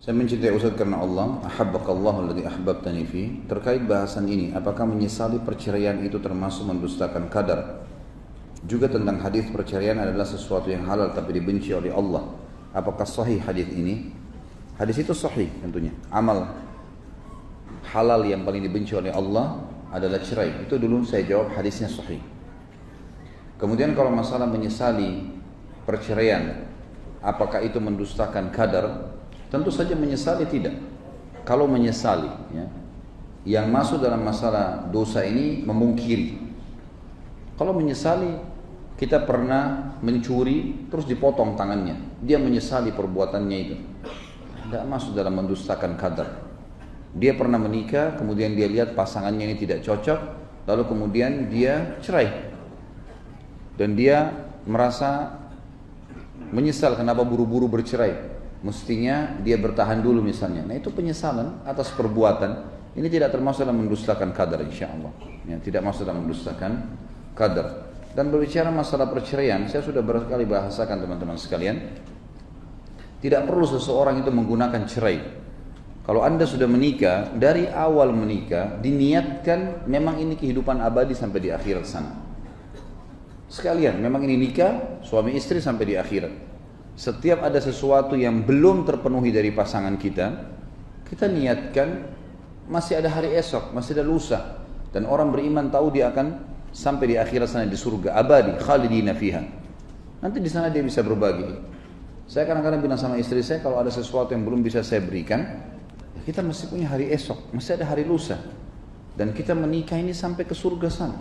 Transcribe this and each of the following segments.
Saya mencintai Ustaz karena Allah, ahabbakallahu alladhi ahbabtani fi. Terkait bahasan ini, apakah menyesali perceraian itu termasuk mendustakan qadar? Juga tentang hadis perceraian adalah sesuatu yang halal tapi dibenci oleh Allah. Apakah sahih hadis ini? Hadis itu sahih tentunya. Amal halal yang paling dibenci oleh Allah adalah cerai. Itu dulu saya jawab hadisnya sahih. Kemudian kalau masalah menyesali perceraian, apakah itu mendustakan qadar? Tentu saja menyesali tidak. Kalau menyesali, ya, yang masuk dalam masalah dosa ini memungkiri. Kalau menyesali, kita pernah mencuri terus dipotong tangannya, dia menyesali perbuatannya itu, tidak masuk dalam mendustakan qadar. Dia pernah menikah, kemudian dia lihat pasangannya ini tidak cocok, lalu kemudian dia cerai, dan dia merasa menyesal kenapa buru-buru bercerai. Mestinya dia bertahan dulu misalnya. Nah itu penyesalan atas perbuatan. Ini tidak termasuk dalam mendustakan qadar insyaAllah, ya, tidak masuk dalam mendustakan qadar. Dan berbicara masalah perceraian, saya sudah berkali bahasakan teman-teman sekalian, tidak perlu seseorang itu menggunakan cerai. Kalau anda sudah menikah, dari awal menikah diniatkan memang ini kehidupan abadi sampai di akhirat sana. Sekalian, memang ini nikah suami istri sampai di akhirat. Setiap ada sesuatu yang belum terpenuhi dari pasangan kita, kita niatkan masih ada hari esok, masih ada lusa. Dan orang beriman tahu dia akan sampai di akhirat sana di surga abadi, khalidina fiha. Nanti di sana dia bisa berbagi. Saya kadang-kadang bilang sama istri saya, kalau ada sesuatu yang belum bisa saya berikan, kita masih punya hari esok, masih ada hari lusa. Dan kita menikah ini sampai ke surga sana.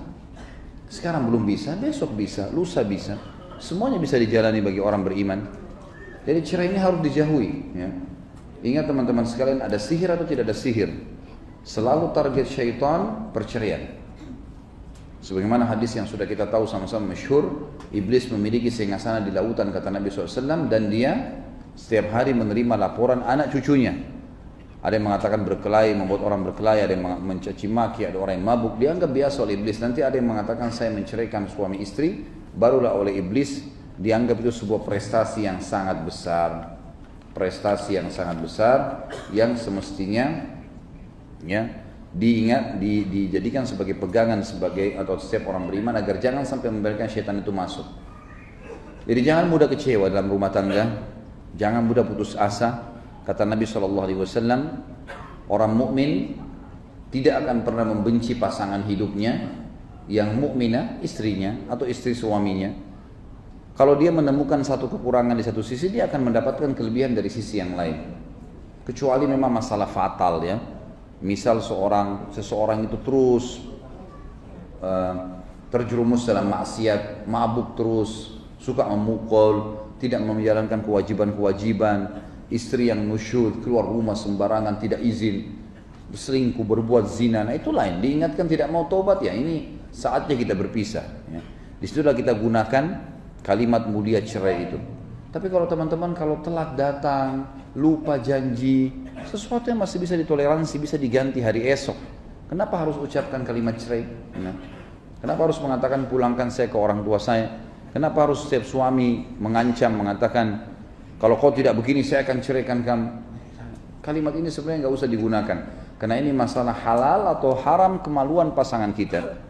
Sekarang belum bisa, besok bisa, lusa bisa. Semuanya bisa dijalani bagi orang beriman. Jadi cerai ini harus dijauhi, ya. Ingat teman-teman sekalian, ada sihir atau tidak ada sihir, selalu target syaitan perceraian. Sebagaimana hadis yang sudah kita tahu sama-sama masyhur, iblis memiliki singgasana di lautan kata Nabi SAW, dan dia setiap hari menerima laporan anak cucunya. Ada yang mengatakan berkelahi, membuat orang berkelahi, ada yang mencaci maki, ada orang yang mabuk, dianggap biasa oleh iblis. Nanti ada yang mengatakan saya menceraikan suami istri, barulah oleh iblis dianggap itu sebuah prestasi yang sangat besar. Prestasi yang sangat besar yang semestinya, ya, dijadikan sebagai pegangan sebagai atau setiap orang beriman agar jangan sampai membiarkan syaitan itu masuk. Jadi jangan mudah kecewa dalam rumah tangga, jangan mudah putus asa. Kata Nabi SAW, orang mukmin tidak akan pernah membenci pasangan hidupnya yang mukminah, istrinya atau istri suaminya. Kalau dia menemukan satu kekurangan di satu sisi, dia akan mendapatkan kelebihan dari sisi yang lain. Kecuali memang masalah fatal, ya. Misal seseorang itu terus terjerumus dalam maksiat, mabuk terus, suka memukul, tidak menjalankan kewajiban-kewajiban, istri yang nusyud, keluar rumah sembarangan, tidak izin, berselingkuh, berbuat zina. Nah itu lain, diingatkan tidak mau tobat, ya ini saatnya kita berpisah, ya. Disitulah kita gunakan kalimat mulia cerai itu. Tapi kalau teman-teman kalau telat datang, lupa janji, sesuatu yang masih bisa ditoleransi, bisa diganti hari esok, kenapa harus ucapkan kalimat cerai? Nah, kenapa harus mengatakan pulangkan saya ke orang tua saya? Kenapa harus setiap suami mengancam, mengatakan kalau kau tidak begini saya akan ceraikan kamu? Kalimat ini sebenarnya nggak usah digunakan, karena ini masalah halal atau haram kemaluan pasangan kita.